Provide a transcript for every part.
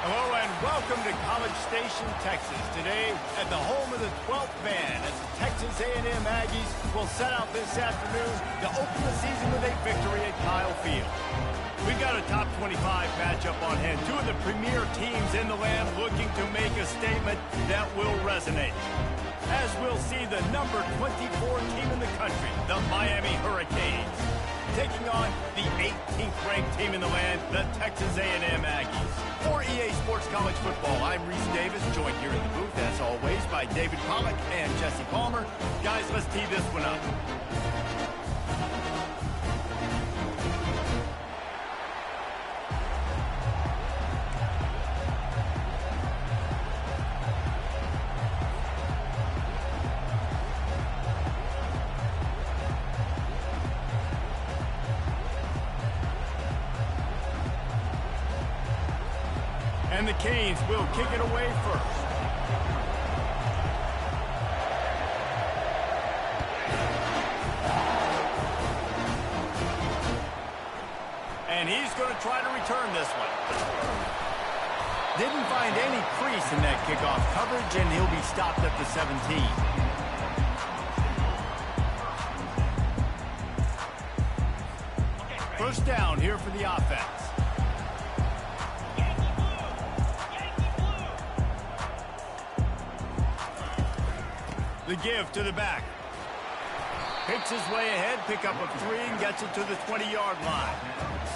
Hello and welcome to College Station, Texas. Today at the home of the 12th man as the Texas A&M Aggies will set out this afternoon to open the season with a victory at Kyle Field. We've got a top 25 matchup on hand. Two of the premier teams in the land looking to make a statement that will resonate. As we'll see the number 24 team in the country, the Miami Hurricanes, taking on the 18th ranked team in the land, the Texas A&M Aggies. For EA Sports College Football, I'm Reese Davis, joined here in the booth, as always, by David Pollack and Jesse Palmer. Guys, let's tee this one up. And the Canes will kick it away first. And he's going to try to return this one. Didn't find any crease in that kickoff coverage, and he'll be stopped at the 17. First down here for the offense. The give to the back. Picks his way ahead, pick up a 3, and gets it to the 20-yard line.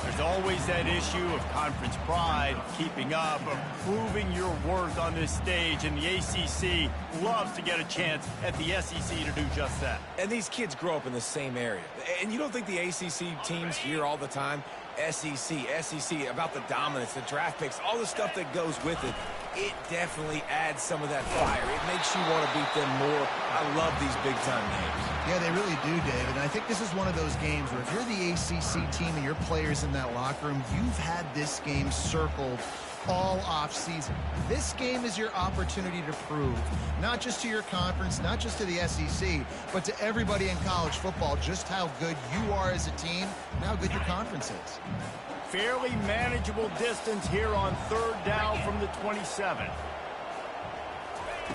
There's always that issue of conference pride, keeping up, of proving your worth on this stage, and the ACC loves to get a chance at the SEC to do just that. And these kids grow up in the same area. And you don't think the ACC teams hear all the time, SEC, about the dominance, the draft picks, all the stuff that goes with it. It definitely adds some of that fire. It makes you want to beat them more. I love these big-time games. Yeah, they really do, David. And I think this is one of those games where if you're the ACC team and your players in that locker room, you've had this game circled all off-season. This game is your opportunity to prove, not just to your conference, not just to the SEC, but to everybody in college football, just how good you are as a team and how good your conference is. Fairly manageable distance here on third down from the 27.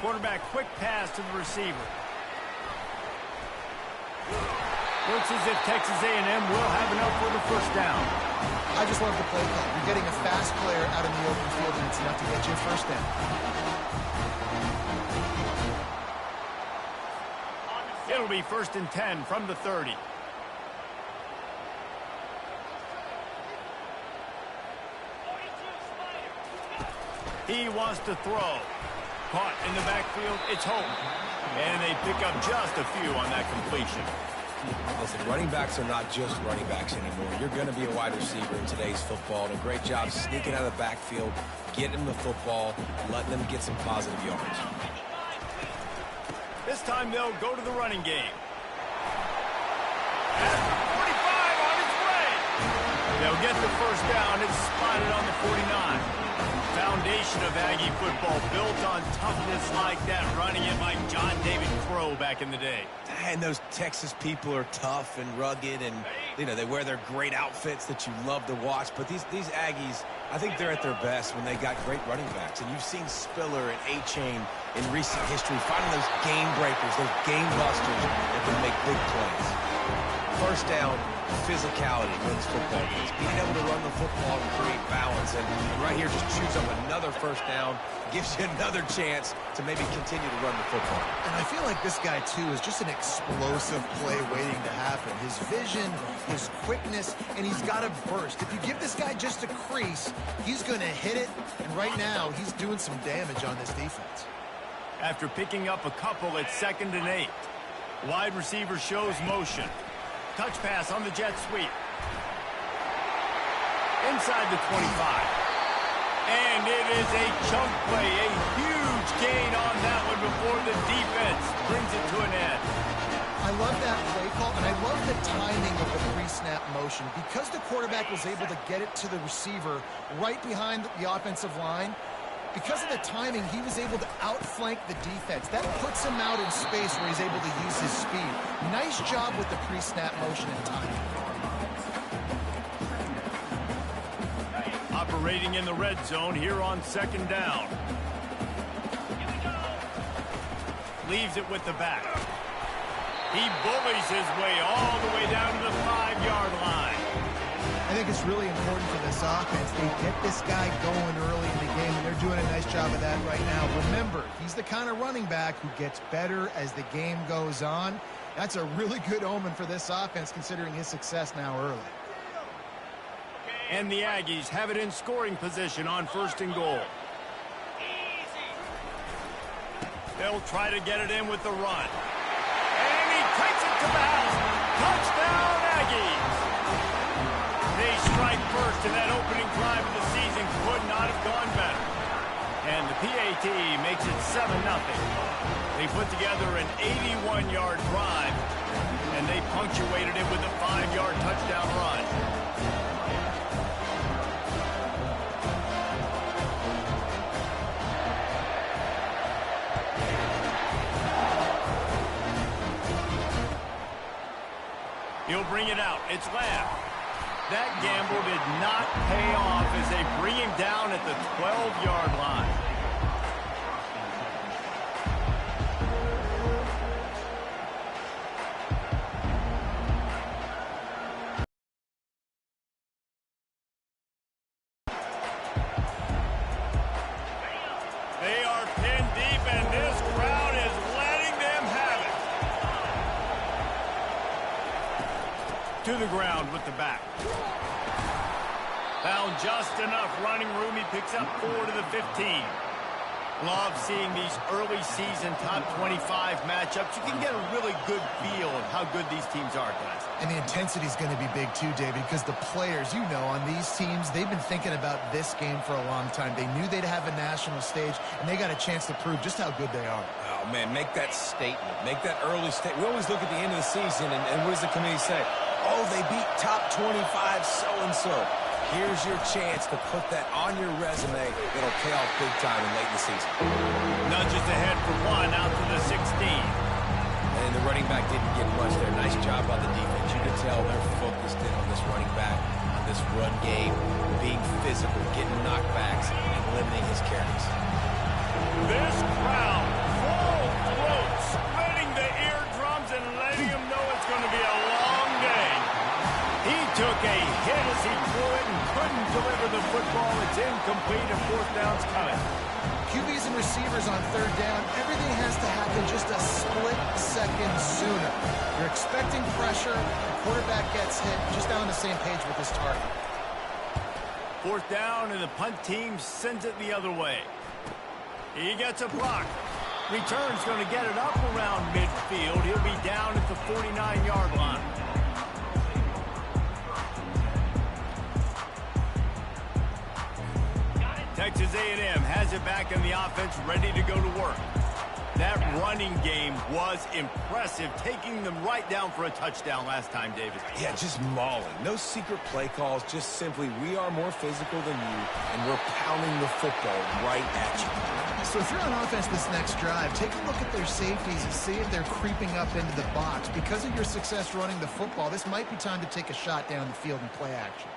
Quarterback quick pass to the receiver. Looks as if Texas A&M will have enough for the first down. I just love the play call. You're getting a fast player out in the open field, and it's enough to get you a first down. It'll be 1st and 10 from the 30. He wants to throw. Caught in the backfield, it's home. And they pick up just a few on that completion. Listen, running backs are not just running backs anymore. You're going to be a wide receiver in today's football. And a great job sneaking out of the backfield, getting them the football, letting them get some positive yards. This time they'll go to the running game. At the 45 on its way. They'll get the first down. It's spotted on the 49. Foundation of Aggie football built on toughness like that, running it like John David Crow back in the day. And those Texas people are tough and rugged, and you know they wear their great outfits that you love to watch. But these Aggies, I think they're at their best when they got great running backs. And you've seen Spiller and A-Chain in recent history finding those game breakers, those game busters that can make big plays. First down, physicality wins football games. Being able to run the football and create balance. And right here just chews up another first down, gives you another chance to maybe continue to run the football. And I feel like this guy, too, is just an explosive play waiting to happen. His vision, his quickness, and he's got a burst. If you give this guy just a crease, he's going to hit it. And right now, he's doing some damage on this defense. After picking up a couple, it's 2nd and 8. Wide receiver shows motion. Touch pass on the jet sweep. Inside the 25. And it is a chunk play, a huge gain on that one before the defense brings it to an end. I love that play call, and I love the timing of the pre-snap motion. Because the quarterback was able to get it to the receiver right behind the offensive line, because of the timing, he was able to outflank the defense. That puts him out in space where he's able to use his speed. Nice job with the pre-snap motion and timing. Operating in the red zone here on second down. Leaves it with the back. He bullies his way all the way down to the 5-yard line. I think it's really important for this offense. They get this guy going early in the game, and they're doing a nice job of that right now. Remember, he's the kind of running back who gets better as the game goes on. That's a really good omen for this offense, considering his success now early. And the Aggies have it in scoring position on 1st and goal. They'll try to get it in with the run. And he takes it to the house. Touchdown, Aggies! They strike first, and that opening drive of the season could not have gone better. And the PAT makes it 7-0. They put together an 81-yard drive, and they punctuated it with a 5-yard touchdown run. He'll bring it out. It's Lamb. That gamble did not pay off as they bring him down at the 12-yard line. They are pinned deep, and this crowd is letting them have it. To the ground with the back. Found just enough running room. He picks up 4 to the 15. Love seeing these early season top 25 matchups. You can get a really good feel of how good these teams are, guys. And the intensity is going to be big too, David, because the players, you know, on these teams, they've been thinking about this game for a long time. They knew they'd have a national stage, and they got a chance to prove just how good they are. Oh, man, make that statement. Make that early statement. We always look at the end of the season, and what does the committee say? Oh, they beat top 25 so-and-so. Here's your chance to put that on your resume. It'll pay off big time in late in the season. Nudges ahead for 1 out to the 16. And the running back didn't get much there. Nice job by the defense. You can tell they're focused in on this running back, on this run game, being physical, getting knockbacks, and limiting his carries. This crowd, full throat, splitting the eardrums and letting them know it's going to be a long day. He took a hit as he threw it and couldn't deliver the football. It's incomplete and 4th down's coming. QBs and receivers on 3rd down, everything has to happen just a split second sooner. You're expecting pressure, the quarterback gets hit, just on the same page with his target. 4th down, and the punt team sends it the other way. He gets a block. Return's going to get it up around midfield. He'll be down at the 49-yard line. Texas A&M has it back in the offense, ready to go to work. That running game was impressive, taking them right down for a touchdown last time, David. Yeah, just mauling. No secret play calls, just simply we are more physical than you, and we're pounding the football right at you. So if you're on offense this next drive, take a look at their safeties and see if they're creeping up into the box. Because of your success running the football, this might be time to take a shot down the field and play action.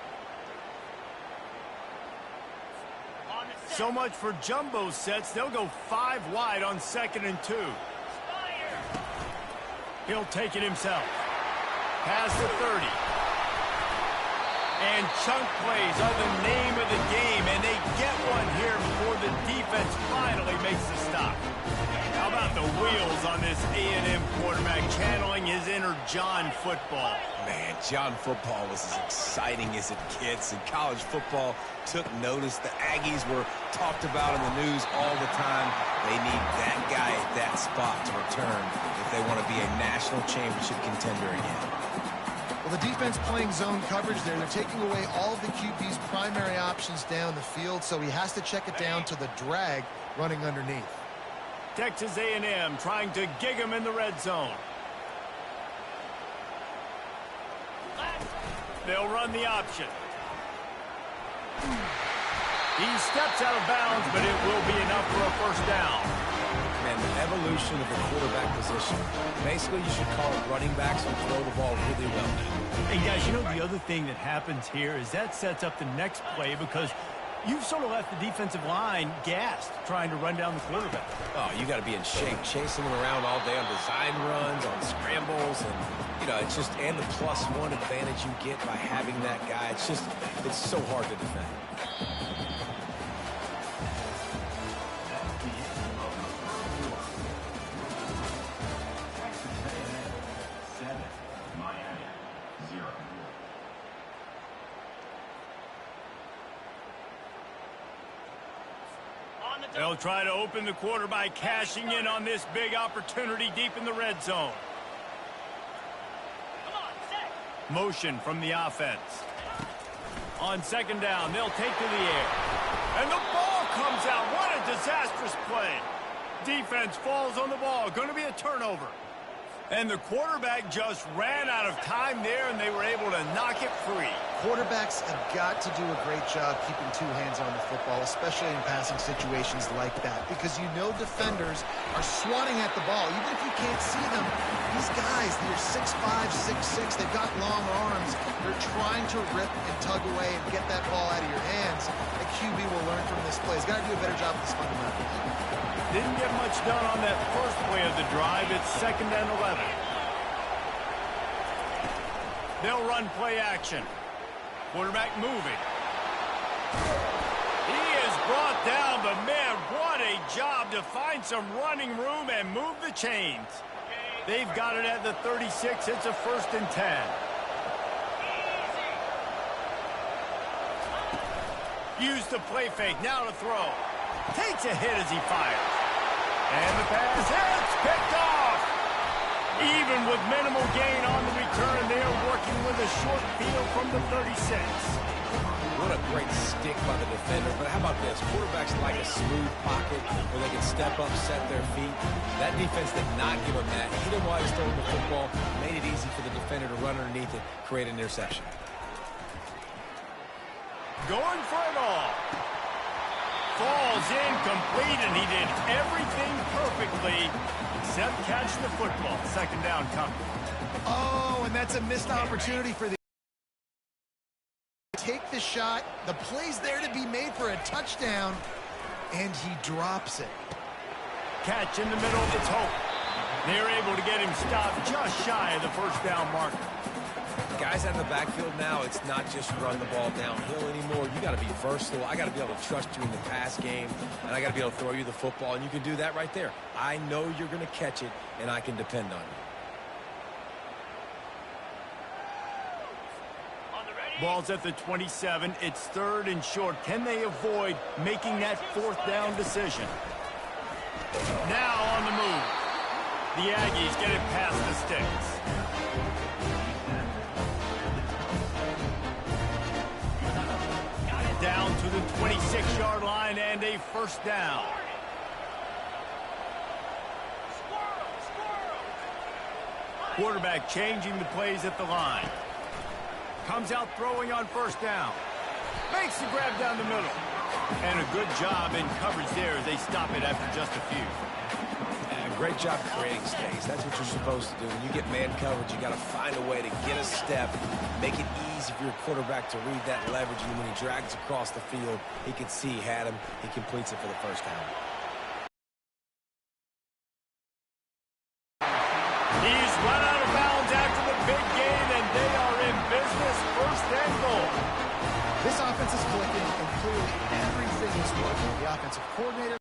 So much for jumbo sets. They'll go 5 wide on 2nd and 2. He'll take it himself. Pass to 30. And chunk plays are the name of the game, and they get one here before the defense finally makes the stop. How about the wheels on this A&M quarterback channeling his inner John football? Man, John football was as exciting as it gets, and college football took notice. The Aggies were talked about in the news all the time. They need that guy at that spot to return if they want to be a national championship contender again. Well, the defense playing zone coverage there. They're taking away all of the QB's primary options down the field, so he has to check it down to the drag running underneath. Texas A&M trying to gig him in the red zone. They'll run the option. He steps out of bounds, but it will be enough for a 1st down. Man, the evolution of the quarterback position. Basically, you should call it running backs who throw the ball really well. Hey, guys, you know the other thing that happens here is that sets up the next play because You've sort of left the defensive line gassed trying to run down the quarterback. Oh, you got to be in shape, chasing him around all day on design runs, on scrambles, and, you know, it's just, and the +1 advantage you get by having that guy. It's just, it's so hard to defend. They'll try to open the quarter by cashing in on this big opportunity deep in the red zone. Motion from the offense. On second down, they'll take to the air. And the ball comes out. What a disastrous play. Defense falls on the ball. Going to be a turnover. And the quarterback just ran out of time there, and they were able to knock it free. Quarterbacks have got to do a great job keeping two hands on the football, especially in passing situations like that, because you know defenders are swatting at the ball. Even if you can't see them, these guys, they're 6'5", 6'6", they've got long arms. They're trying to rip and tug away and get that ball out of your hands. The QB will learn from this play. He's got to do a better job with his fundamentals. Didn't get much done on that first play of the drive. It's 2nd and 11. They'll run play action. Quarterback moving. He is brought down, but man, what a job to find some running room and move the chains. They've got it at the 36. It's a 1st and 10. Use the play fake. Now to throw. Takes a hit as he fires. And the pass hits. Picked off. Even with minimal gain on the return, they are working with a short field from the 36. What a great stick by the defender. But how about this? Quarterbacks like a smooth pocket where they can step up, set their feet. That defense did not give him that. Hit him while he's throwing the football. Made it easy for the defender to run underneath it, create an interception. Going for it all. Falls incomplete, and he did everything perfectly except catch the football. 2nd down coming. Oh, and that's a missed opportunity for the take the shot. The play's there to be made for a touchdown, and he drops it. Catch in the middle. It's Hope. They're able to get him stopped just shy of the 1st down marker. Guys out in the backfield now, it's not just run the ball downhill anymore. You got to be versatile. I got to be able to trust you in the pass game, and I got to be able to throw you the football, and you can do that right there. I know you're going to catch it, and I can depend on you. Ball's at the 27. It's 3rd and short. Can they avoid making that 4th down decision? Now on the move. The Aggies get it past the sticks. Down to the 26-yard line and a 1st down. Quarterback changing the plays at the line. Comes out throwing on 1st down. Makes the grab down the middle. And a good job in coverage there as they stop it after just a few. Great job creating space. That's what you're supposed to do. When you get man coverage, you got to find a way to get a step, make it easy for your quarterback to read that leverage, and when he drags across the field, he can see he had him. He completes it for the 1st down. He's run out of bounds after the big gain, and they are in business. 1st and goal. This offense is clicking, and clearly everything is working. The offensive coordinator.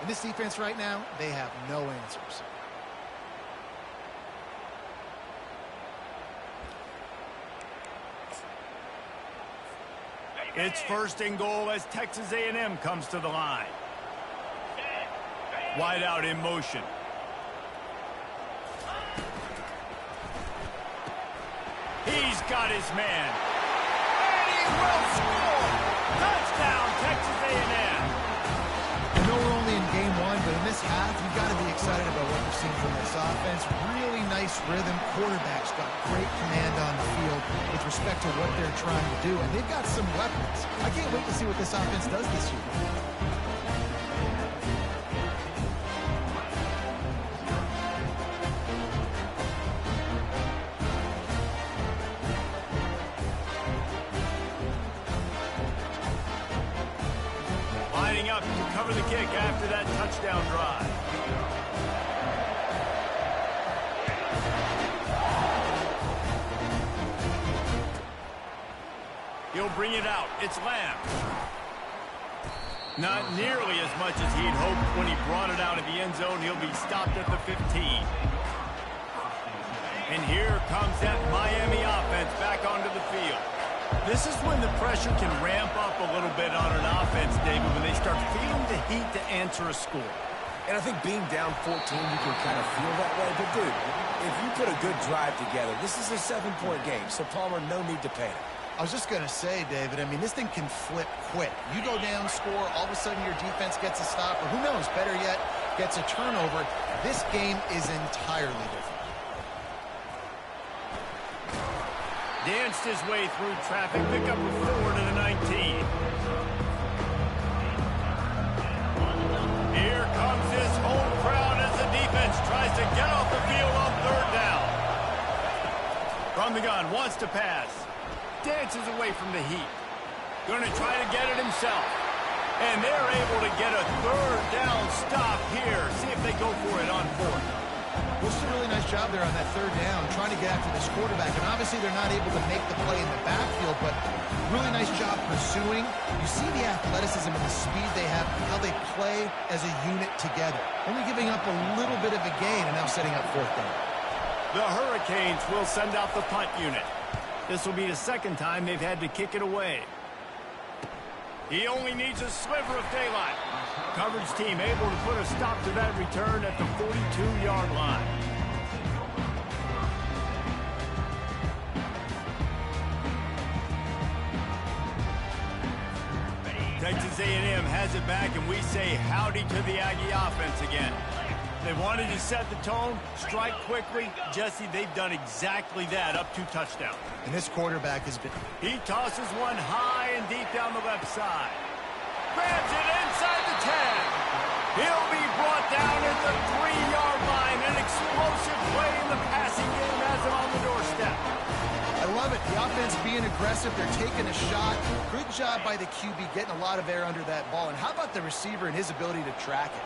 In this defense right now, they have no answers. It's 1st and goal as Texas A&M comes to the line. Wide out in motion. He's got his man. And he will score. Touchdown, Texas A&M. I know we're only in game 1, but in this half, you've got to be excited about what you're seeing from this offense. Really nice rhythm. Quarterback's got great command on the field with respect to what they're trying to do, and they've got some weapons. I can't wait to see what this offense does this year. for the kick after that touchdown drive. He'll bring it out. It's Lamb. Not nearly as much as he'd hoped when he brought it out of the end zone. He'll be stopped at the 15. And here comes that Miami offense back onto the field. This is when the pressure can ramp up a little bit on an offense, David, when they start feeling the heat to answer a score. And I think being down 14, you can kind of feel that way. But, dude, if you put a good drive together, this is a 7-point game. So, Palmer, no need to panic. I was just going to say, David, I mean, this thing can flip quick. You go down, score, all of a sudden your defense gets a stop, or who knows, better yet, gets a turnover. This game is entirely different. Danced his way through traffic, pick up a 4 to the 19. Here comes his home crowd as the defense tries to get off the field on 3rd down. From the gun, wants to pass. Dances away from the heat. Going to try to get it himself. And they're able to get a 3rd down stop here. See if they go for it on 4th. This is a really nice job there on that 3rd down, trying to get after this quarterback. And obviously they're not able to make the play in the backfield, but really nice job pursuing. You see the athleticism and the speed they have, how they play as a unit together. Only giving up a little bit of a gain and now setting up 4th down. The Hurricanes will send out the punt unit. This will be the 2nd time they've had to kick it away. He only needs a sliver of daylight. Coverage team able to put a stop to that return at the 42-yard line. Texas A&M has it back, and we say howdy to the Aggie offense again. They wanted to set the tone, strike quickly. Jesse, they've done exactly that, up 2 touchdowns. And this quarterback has been... He tosses one high and deep down the left side. Grabs it inside the 10. He'll be brought down at the 3-yard line. An explosive play in the passing game has him on the doorstep. I love it. The offense being aggressive. They're taking a shot. Good job by the QB getting a lot of air under that ball. And how about the receiver and his ability to track it?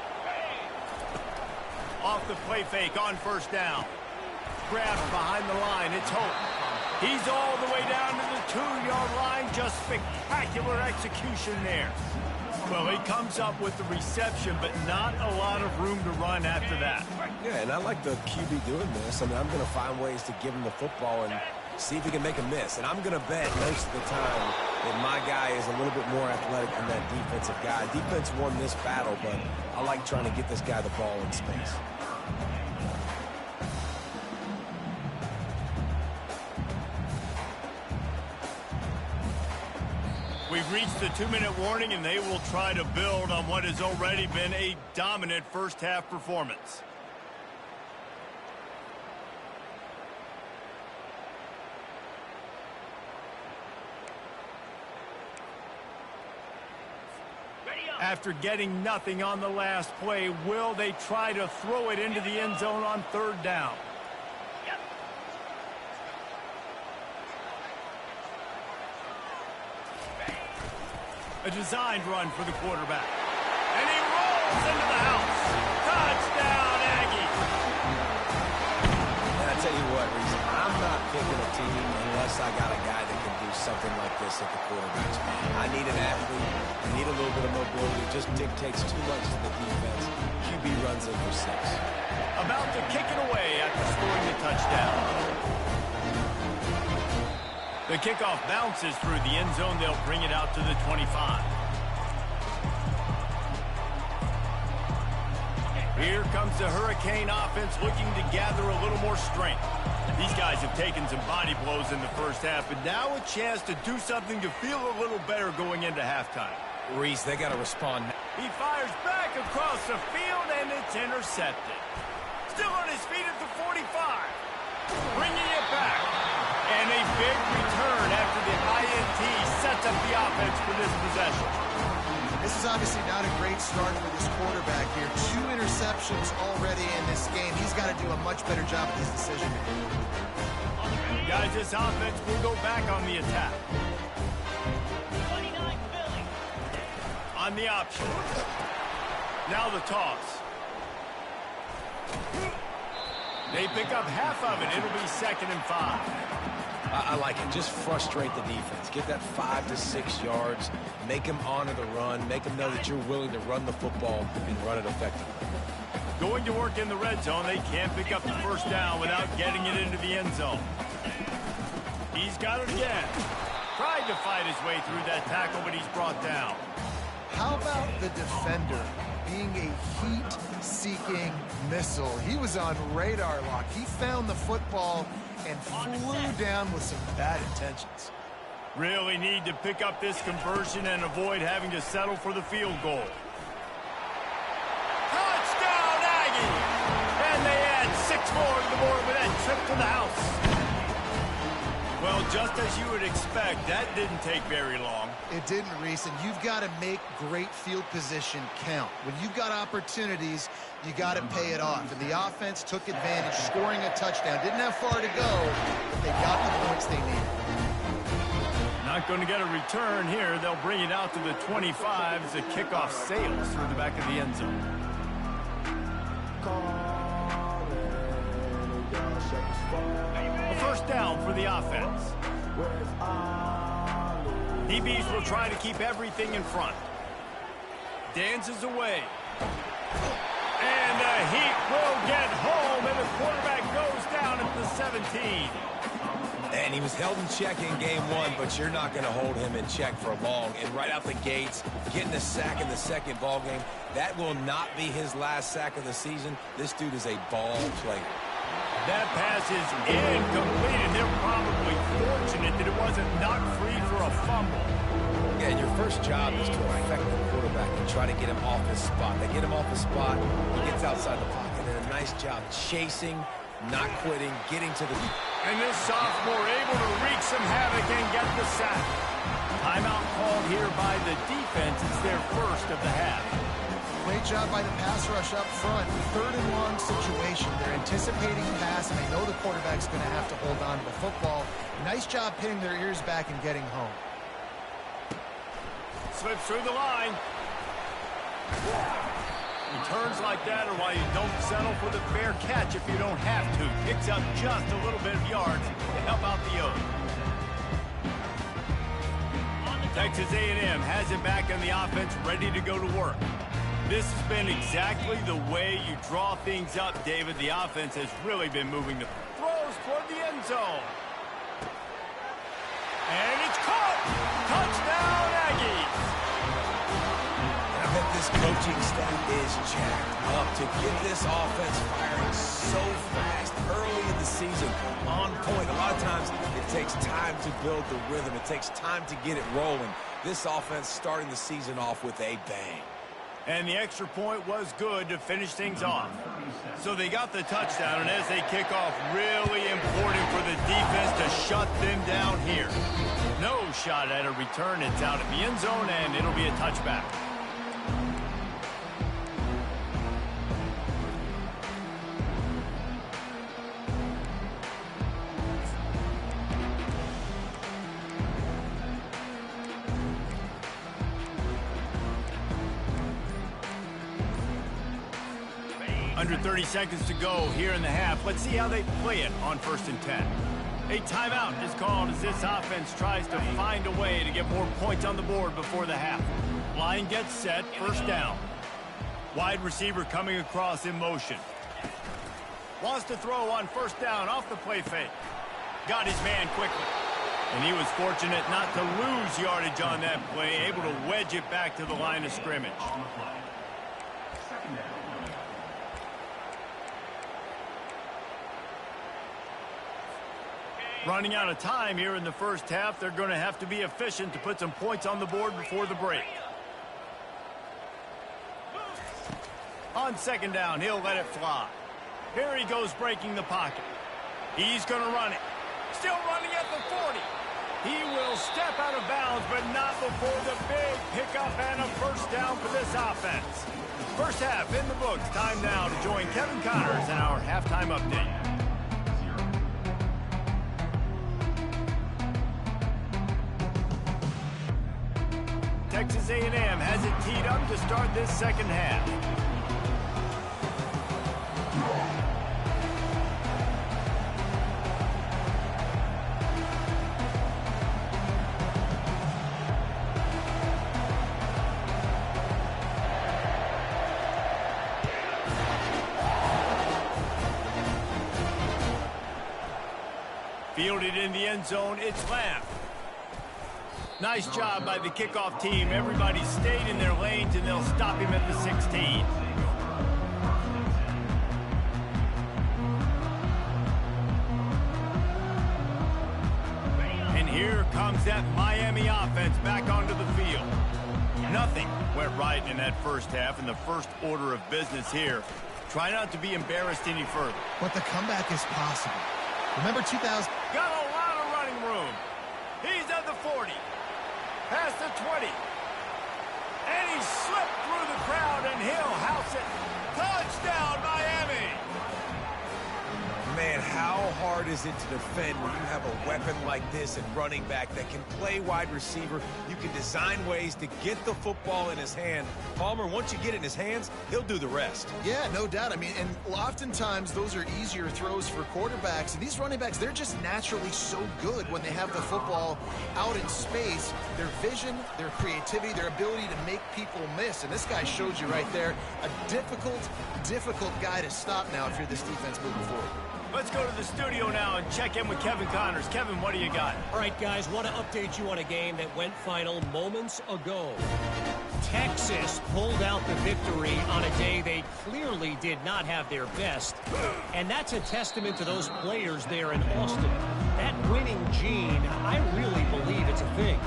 Off the play fake on 1st down. Grabs behind the line. It's Hope. He's all the way down to the 2-yard line. Just spectacular execution there. Well, he comes up with the reception, but not a lot of room to run after that. Yeah, and I like the QB doing this. I mean, I'm going to find ways to give him the football and see if he can make a miss. And I'm going to bet most of the time that my guy is a little bit more athletic than that defensive guy. Defense won this battle, but I like trying to get this guy the ball in space. We've reached the 2-minute warning, and they will try to build on what has already been a dominant first-half performance. After getting nothing on the last play, will they try to throw it into the end zone on 3rd down? A designed run for the quarterback. And he rolls into the house. Touchdown, Aggie. And I tell you what, Reese, I'm not picking a team unless I got a guy that can do something like this at the quarterback spot. I need an athlete. I need a little bit of mobility. It just dictates too much to the defense. QB runs in for 6. About to kick it away after scoring the touchdown. The kickoff bounces through the end zone. They'll bring it out to the 25. Here comes the Hurricane offense looking to gather a little more strength. These guys have taken some body blows in the first half, but now a chance to do something to feel a little better going into halftime. Reese, they got to respond. He fires back across the field, and it's intercepted. Still on his feet at the 45. Bringing it back. And a big return after the INT sets up the offense for this possession. This is obviously not a great start for this quarterback here. 2 interceptions already in this game. He's got to do a much better job with his decision-making. Guys, this offense will go back on the attack. On the option. Now the toss. They pick up half of it. It'll be 2nd and 5. I like it. Just frustrate the defense. Get that 5 to 6 yards. Make them honor the run. Make them know that you're willing to run the football and run it effectively. Going to work in the red zone. They can't pick up the first down without getting it into the end zone. He's got it again. Tried to fight his way through that tackle, but he's brought down. How about the defender being a heat-seeking missile? He was on radar lock. He found the football and flew down with some bad intentions. Really need to pick up this conversion and avoid having to settle for the field goal. Touchdown, Aggie! And they add 6 more to the board with that trip to the house. Well, just as you would expect, that didn't take very long. It didn't, Reese, and you've got to make great field position count. When you've got opportunities, you got to pay it off. And the offense took advantage, scoring a touchdown. Didn't have far to go, but they got the points they needed. Not going to get a return here. They'll bring it out to the 25 as the kickoff sails through the back of the end zone. A first down for the offense. DBs will try to keep everything in front. Dances away. And the heat will get home, and the quarterback goes down at the 17. And he was held in check in game 1, but you're not going to hold him in check for long. And right out the gates, getting a sack in the second ball game, that will not be his last sack of the season. This dude is a ball player. That pass is incomplete, and they're probably fortunate that it wasn't knocked free for a fumble. Yeah, your first job is to affect the quarterback and try to get him off his spot. They get him off his spot, he gets outside the pocket. And a nice job chasing, not quitting, getting to the... And this sophomore able to wreak some havoc and get the sack. Timeout called here by the defense. It's their first of the half. Great job by the pass rush up front. 3rd and long situation. They're anticipating pass, and they know the quarterback's going to have to hold on to the football. Nice job pinning their ears back and getting home. Slips through the line. Returns like that are why you don't settle for the fair catch if you don't have to. Picks up just a little bit of yards to help out the O's. Texas A&M has it back on the offense, ready to go to work. This has been exactly the way you draw things up, David. The offense has really been moving the throws toward the end zone. And it's caught! Touchdown, Aggies! I bet this coaching staff is jacked up to get this offense firing so fast early in the season, on point. A lot of times it takes time to build the rhythm. It takes time to get it rolling. This offense starting the season off with a bang. And the extra point was good to finish things off. So they got the touchdown, and as they kick off, really important for the defense to shut them down here. No shot at a return. It's out at the end zone, and it'll be a touchback. Under 30 seconds to go here in the half. Let's see how they play it on 1st and 10. A timeout is called as this offense tries to find a way to get more points on the board before the half. Line gets set, first down. Wide receiver coming across in motion. Wants to throw on 1st down off the play fake. Got his man quickly. And he was fortunate not to lose yardage on that play, able to wedge it back to the line of scrimmage. Running out of time here in the first half. They're going to have to be efficient to put some points on the board before the break. On 2nd down, he'll let it fly. Here he goes breaking the pocket. He's going to run it. Still running at the 40. He will step out of bounds, but not before the big pickup and a first down for this offense. First half in the books. Time now to join Kevin Connors in our halftime update. Texas A&M has it teed up to start this second half. Fielded in the end zone, it's Lamb. Nice job by the kickoff team. Everybody stayed in their lanes, and they'll stop him at the 16. And here comes that Miami offense back onto the field. Nothing went right in that first half, and the first order of business here. Try not to be embarrassed any further. But the comeback is possible. Remember 2000? Got a lot of running room. He's at the 40. Past the 20. And he slipped through the crowd, and he'll house it. Touchdown, Miami! Man, how hard is it to defend when you have a weapon like this and running back that can play wide receiver? You can design ways to get the football in his hand. Palmer, once you get it in his hands, he'll do the rest. Yeah, no doubt. I mean, and oftentimes those are easier throws for quarterbacks. And these running backs, they're just naturally so good when they have the football out in space. Their vision, their creativity, their ability to make people miss. And this guy showed you right there, a difficult guy to stop now if you're this defense moving forward. Let's go to the studio now and check in with Kevin Connors. Kevin, what do you got? All right, guys, want to update you on a game that went final moments ago. Texas pulled out the victory on a day they clearly did not have their best. And that's a testament to those players there in Austin. That winning gene, I really believe it's a thing.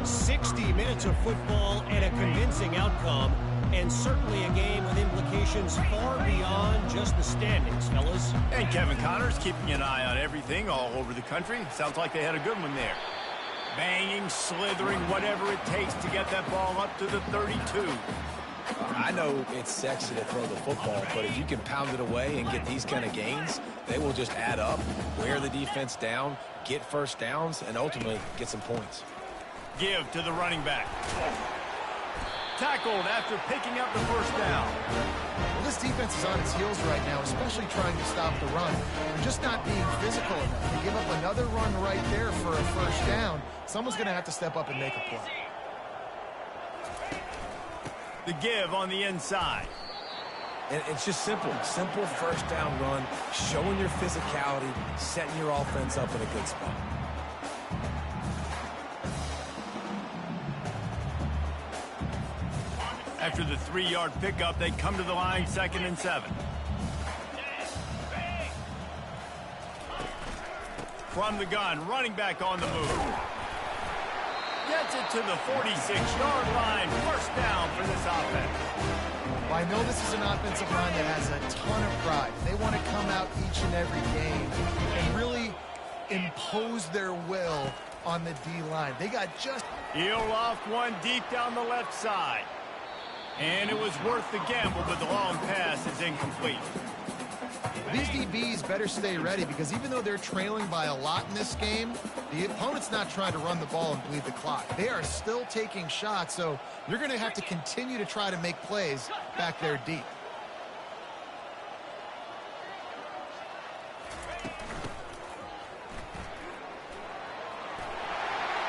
60 minutes of football and a convincing outcome. And certainly a game with implications far beyond just the standings, fellas. And Kevin Connors keeping an eye on everything all over the country. Sounds like they had a good one there. Banging, slithering, whatever it takes to get that ball up to the 32. I know it's sexy to throw the football, but if you can pound it away and get these kind of gains, they will just add up, wear the defense down, get first downs, and ultimately get some points. Give to the running back. Tackled after picking up the first down. Well, this defense is on its heels right now, especially trying to stop the run. They're just not being physical enough. They give up another run right there for a first down. Someone's going to have to step up and make a play. The give on the inside. And it's just simple first down run, showing your physicality, setting your offense up in a good spot. After the 3-yard pickup, they come to the line, 2nd and 7. From the gun, running back on the move. Gets it to the 46-yard line. First down for this offense. Well, I know this is an offensive line that has a ton of pride. They want to come out each and every game and really impose their will on the D-line. They got just... He'll loft one deep down the left side. And it was worth the gamble, but the long pass is incomplete. These DBs better stay ready because even though they're trailing by a lot in this game, the opponent's not trying to run the ball and bleed the clock. They are still taking shots, so you're going to have to continue to try to make plays back there deep.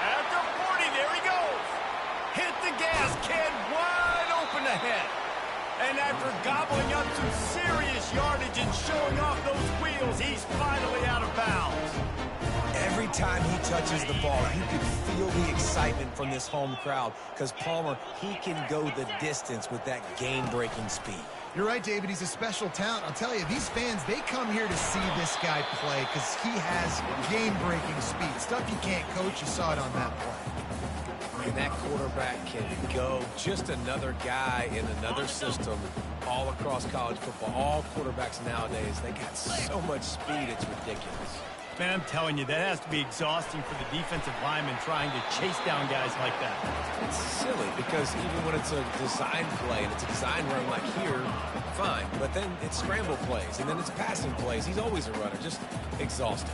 At the 40, there he goes. Hit the gas, kid. Wide open ahead. And after gobbling up some serious yardage and showing off those wheels, he's finally out of bounds. Every time he touches the ball, you can feel the excitement from this home crowd because Palmer, he can go the distance with that game-breaking speed. You're right, David. He's a special talent. I'll tell you, these fans, they come here to see this guy play because he has game-breaking speed. Stuff you can't coach. You saw it on that play. And that quarterback can go. Just another guy in another system all across college football. All quarterbacks nowadays, they got so much speed, it's ridiculous. Man, I'm telling you, that has to be exhausting for the defensive lineman trying to chase down guys like that. It's silly because even when it's a design play and it's a design run like here, fine. But then it's scramble plays and then it's passing plays. He's always a runner, just exhausting.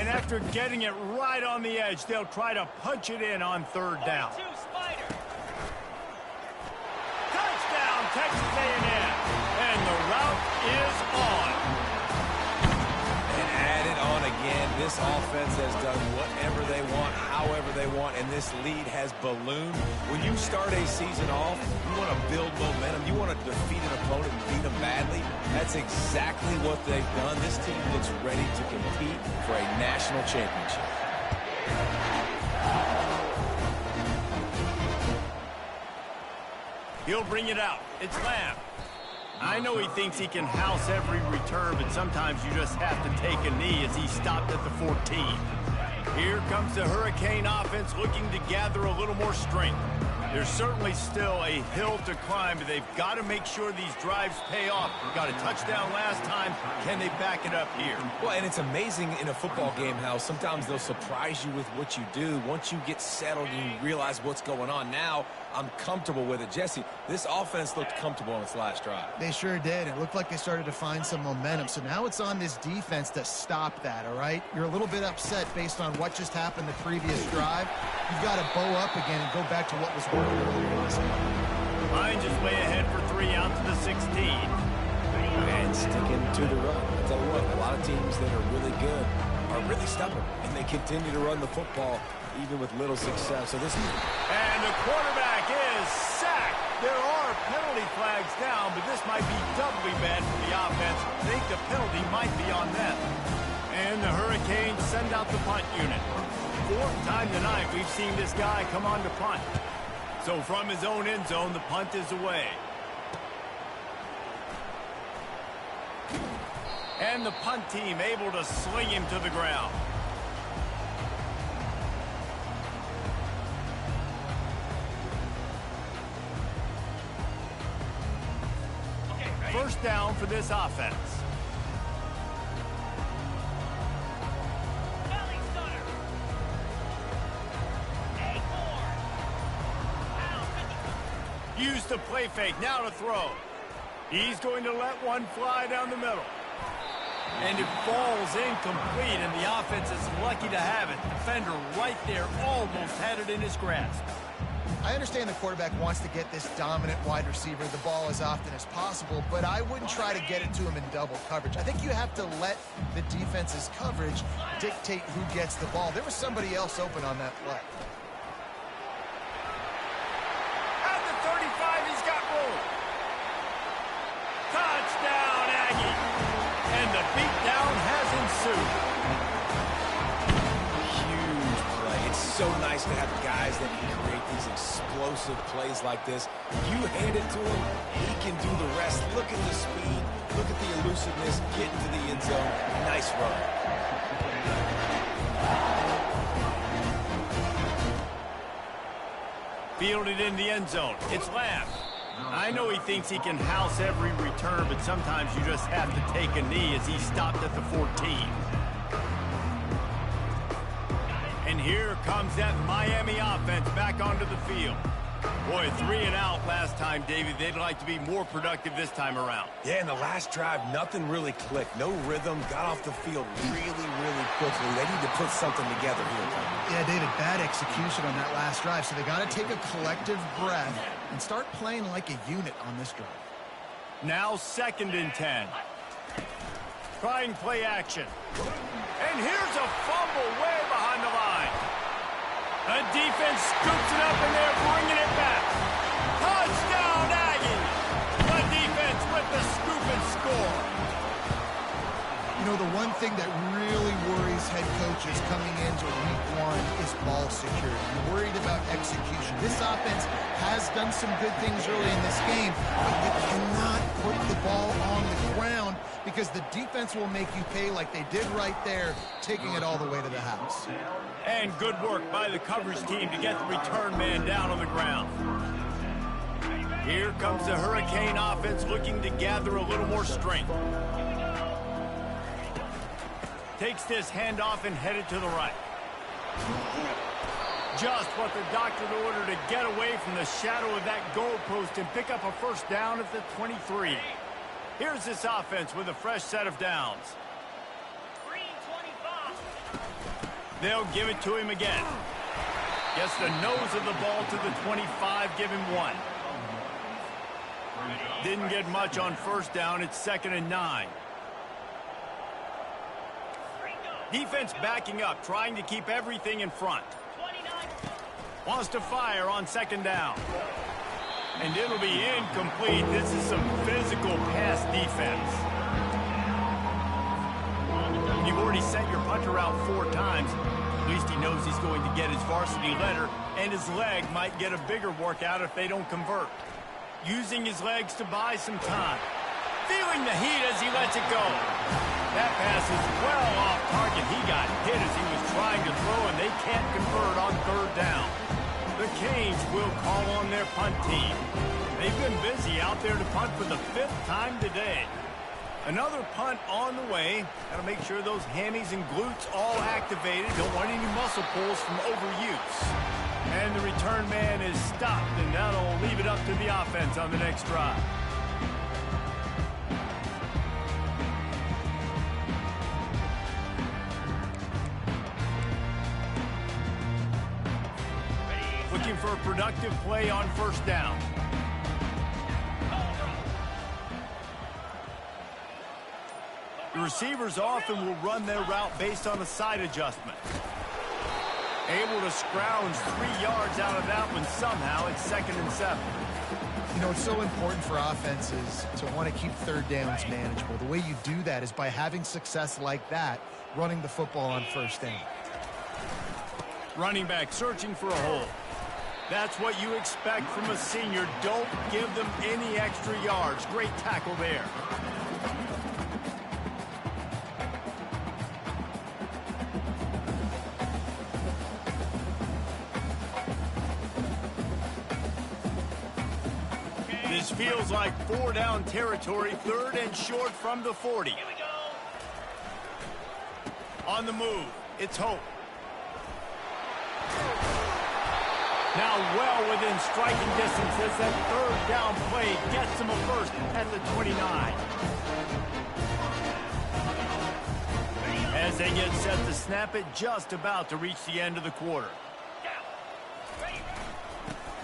And after getting it right on the edge, they'll try to punch it in on third down. Touchdown, Texas A&M. And the route is on. And add it on again. This offense has done whatever they want, however they want, and this lead has ballooned. When you start a season off, you want to build momentum. You want to defeat an opponent and beat them badly. That's exactly what they've done. This team looks ready to compete for a national championship. He'll bring it out. It's Lamb. I know he thinks he can house every return, but sometimes you just have to take a knee as he stopped at the 14. Here comes the Hurricane offense looking to gather a little more strength. There's certainly still a hill to climb, but they've got to make sure these drives pay off. Got a touchdown last time. Can they back it up here? Well, and it's amazing in a football game how sometimes they'll surprise you with what you do. Once you get settled and you realize what's going on, now I'm comfortable with it. Jesse, this offense looked comfortable on its last drive. They sure did. It looked like they started to find some momentum. So now it's on this defense to stop that, all right? You're a little bit upset based on what just happened the previous drive. You've got to bow up again and go back to what was working earlier this game. Lions is way ahead for 3 out to the 16. And sticking to the run. I tell you what, a lot of teams that are really good are really stubborn, and they continue to run the football even with little success. So this is... And the quarterback is sacked. There are penalty flags down, but this might be doubly bad for the offense. I think the penalty might be on them. And the Hurricanes send out the punt unit. 4th time tonight we've seen this guy come on to punt. So from his own end zone, the punt is away. And the punt team able to sling him to the ground. First down for this offense. Use the play fake, now to throw. He's going to let one fly down the middle. And it falls incomplete, and the offense is lucky to have it. Defender right there almost had it in his grasp. I understand the quarterback wants to get this dominant wide receiver the ball as often as possible, but I wouldn't try to get it to him in double coverage. I think you have to let the defense's coverage dictate who gets the ball. There was somebody else open on that play. At the 35, he's got room. Touchdown, Aggie. And the beatdown has ensued. Huge play. It's so nice to have guys that can create these explosive plays like this. You hand it to him, he can do the rest. Look at the speed. Look at the elusiveness. Get into the end zone. Nice run. Fielded in the end zone. It's Lamb. I know he thinks he can house every return, but sometimes you just have to take a knee as he stopped at the 14. And here comes that Miami offense back onto the field. Boy, 3 and out last time, David. They'd like to be more productive this time around. Yeah, in the last drive, nothing really clicked. No rhythm. Got off the field really, really quickly. They need to put something together here. Yeah, David, bad execution on that last drive, so they got to take a collective breath and start playing like a unit on this drive. Now 2nd and 10. Trying play action. And here's a fumble way behind the line. The defense scoops it up and they're bringing it back. Touchdown, Aggies! The defense with the scoop and score. You know, the one thing that really worries head coaches coming into week 1 is ball security. You're worried about execution. This offense has done some good things early in this game, but you cannot put the ball on the ground because the defense will make you pay like they did right there, taking it all the way to the house. And good work by the coverage team to get the return man down on the ground. Here comes the Hurricane offense looking to gather a little more strength. Takes this handoff and headed to the right. Just what the doctor ordered to get away from the shadow of that goalpost and pick up a first down at the 23. Here's this offense with a fresh set of downs. They'll give it to him again. Gets the nose of the ball to the 25, give him 1. Didn't get much on first down. It's 2nd and 9. Defense backing up, trying to keep everything in front. Wants to fire on 2nd down. And it'll be incomplete. This is some physical pass defense. You've already sent your punter out 4 times. At least he knows he's going to get his varsity letter, and his leg might get a bigger workout if they don't convert. Using his legs to buy some time. Feeling the heat as he lets it go. That pass is well off target. He got hit as he was trying to throw, and they can't convert on 3rd down. The Canes will call on their punt team. They've been busy out there to punt for the 5th time today. Another punt on the way. Got to make sure those hammies and glutes all activated. Don't want any muscle pulls from overuse. And the return man is stopped, and that'll leave it up to the offense on the next drive. Looking for a productive play on 1st down. The receivers often will run their route based on a side adjustment. Able to scrounge 3 yards out of that one somehow. It's 2nd and 7. You know, it's so important for offenses to want to keep 3rd downs manageable. The way you do that is by having success like that, running the football on 1st down. Running back searching for a hole. That's what you expect from a senior. Don't give them any extra yards. Great tackle there. This feels like 4 down territory, 3rd and short from the 40. Here we go. On the move, it's Hope. Now well within striking distance as that 3rd down play gets him a first at the 29. As they get set to snap it, just about to reach the end of the quarter.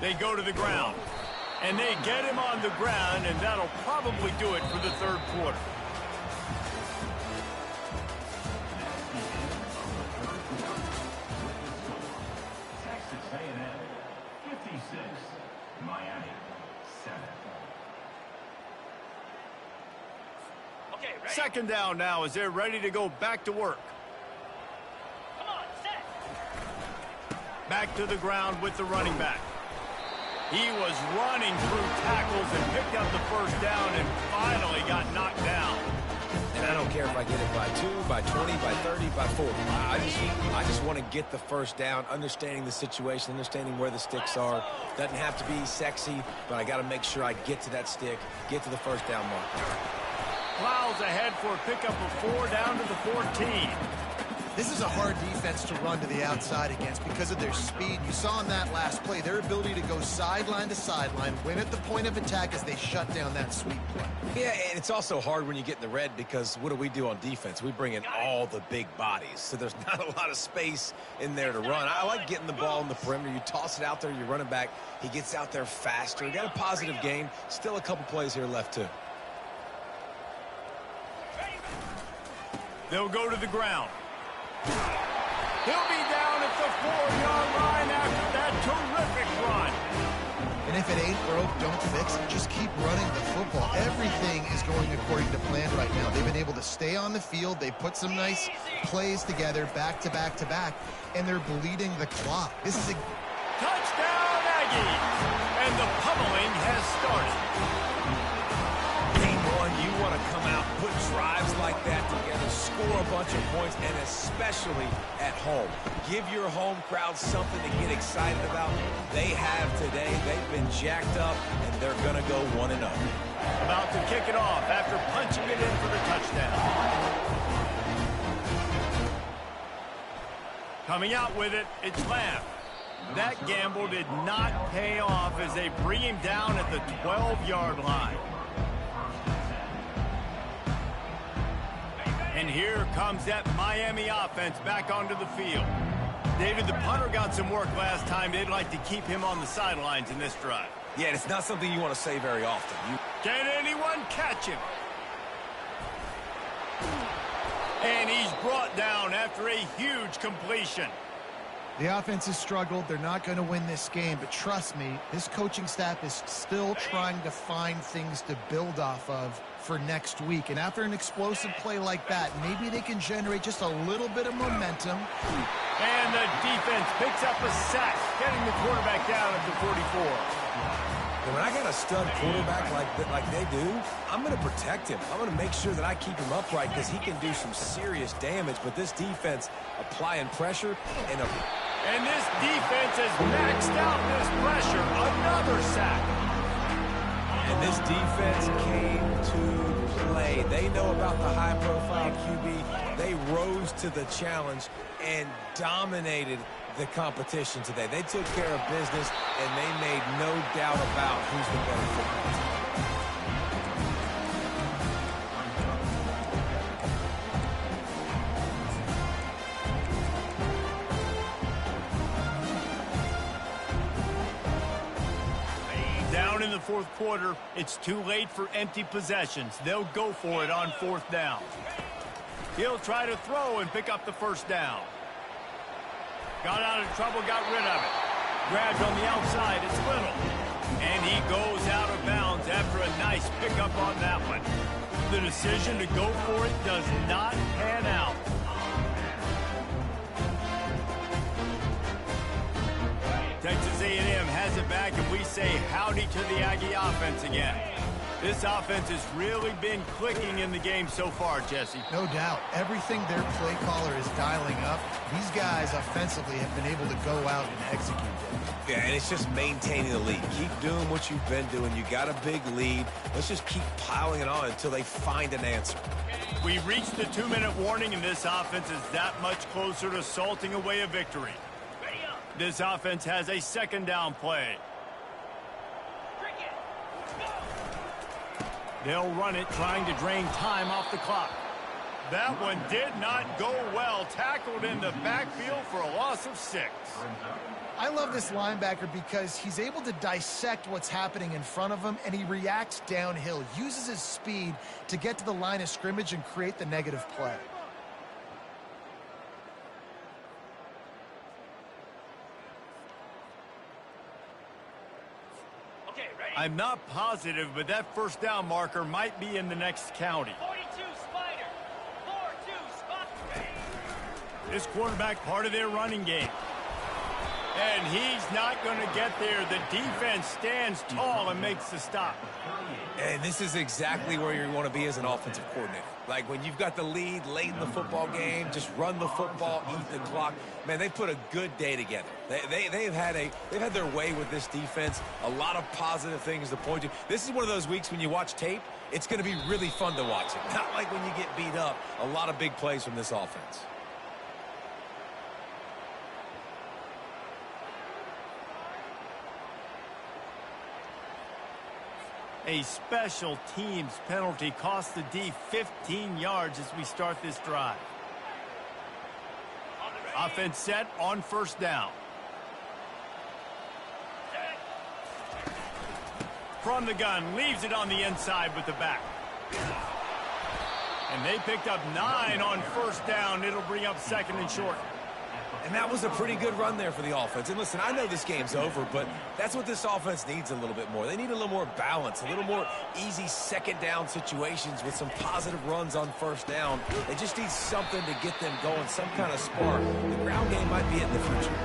They go to the ground. And they get him on the ground, and that'll probably do it for the 3rd quarter. Texas A&M 56, Miami 7. Okay, ready? 2nd down now as they're ready to go back to work. Come on, set. Back to the ground with the running back. He was running through tackles and picked up the 1st down and finally got knocked down. And I don't care if I get it by 2, by 20, by 30, by 40. I just want to get the 1st down, understanding the situation, understanding where the sticks are. Doesn't have to be sexy, but I got to make sure I get to that stick, get to the 1st down mark. Plows ahead for a pickup of 4 down to the 14. This is a hard defense to run to the outside against because of their speed. You saw in that last play their ability to go sideline to sideline, win at the point of attack as they shut down that sweep play. Yeah, and it's also hard when you get in the red because what do on defense? We bring in all the big bodies, so there's not a lot of space in there to run. I like getting the ball in the perimeter. You toss it out there, your running back, he gets out there faster. Got a positive gain. Still a couple plays here left, too. They'll go to the ground. He'll be down at the 4-yard line after that terrific run. And if it ain't broke, don't fix it. Just keep running the football. Everything is going according to plan right now. They've been able to stay on the field. They put some nice plays together, back to back to back, and they're bleeding the clock. This is a touchdown, Aggies! And the pummeling has started. Game 1, you want to come out, put drives like that together, score a bunch of points, and especially at home. Give your home crowd something to get excited about. They have today. They've been jacked up, and they're going to go 1-0. About to kick it off after punching it in for the touchdown. Coming out with it, it's Lamb. That gamble did not pay off as they bring him down at the 12-yard line. And here comes that Miami offense back onto the field. David, the punter got some work last time. They'd like to keep him on the sidelines in this drive. Yeah, it's not something you want to say very often. Can anyone catch him? And he's brought down after a huge completion. The offense has struggled. They're not going to win this game, but trust me, this coaching staff is still trying to find things to build off of for next week. And after an explosive play like that, maybe they can generate just a little bit of momentum. And the defense picks up a sack, getting the quarterback down at the 44. And when I got a stud quarterback like they do, I'm going to protect him. I'm going to make sure that I keep him upright because he can do some serious damage. But this defense applying pressure and this defense has maxed out this pressure. Another sack. And this defense came to play. They know about the high-profile QB. They rose to the challenge and dominated the competition today. They took care of business, and they made no doubt about who's the better football team. Down in the fourth quarter, it's too late for empty possessions. They'll go for it on fourth down. He'll try to throw and pick up the first down. Got out of trouble, got rid of it. Grabbed on the outside, it's Little. And he goes out of bounds after a nice pickup on that one. The decision to go for it does not pan out. Texas A&M has it back, and we say howdy to the Aggie offense again. This offense has really been clicking in the game so far, Jesse. No doubt. Everything their play caller is dialing up, these guys offensively have been able to go out and execute it. Yeah, and it's just maintaining the lead. Keep doing what you've been doing. You got a big lead. Let's just keep piling it on until they find an answer. We reached the 2-minute warning, and this offense is that much closer to salting away a victory. This offense has a second down play. They'll run it, trying to drain time off the clock. That one did not go well. Tackled in the backfield for a loss of 6. I love this linebacker because he's able to dissect what's happening in front of him, and he reacts downhill, uses his speed to get to the line of scrimmage and create the negative play. I'm not positive, but that first down marker might be in the next county. 42 Spider. 4-2 Spider. This quarterback part of their running game. And he's not going to get there. The defense stands tall and makes the stop. And this is exactly where you want to be as an offensive coordinator. Like when you've got the lead late in the football game, just run the football, eat the clock. Man, they put a good day together. They've had their way with this defense. A lot of positive things to point to. This is one of those weeks when you watch tape, it's going to be really fun to watch it. Not like when you get beat up. A lot of big plays from this offense. A special teams penalty cost the D 15 yards as we start this drive. Offense set on first down. From the gun, leaves it on the inside with the back. And they picked up 9 on first down. It'll bring up second and short. And that was a pretty good run there for the offense. And listen, I know this game's over, but that's what this offense needs a little bit more. They need a little more balance, a little more easy second down situations with some positive runs on first down. They just need something to get them going, some kind of spark. The ground game might be it in the future.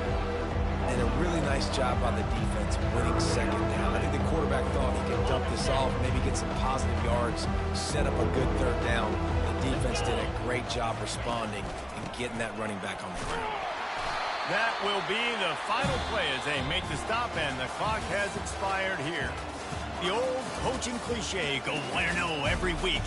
And a really nice job by the defense winning second down. I think the quarterback thought he could dump this off, maybe get some positive yards, set up a good third down. The defense did a great job responding and getting that running back on the ground. That will be the final play as they make the stop, and the clock has expired here. The old coaching cliche, go 1-0 every week.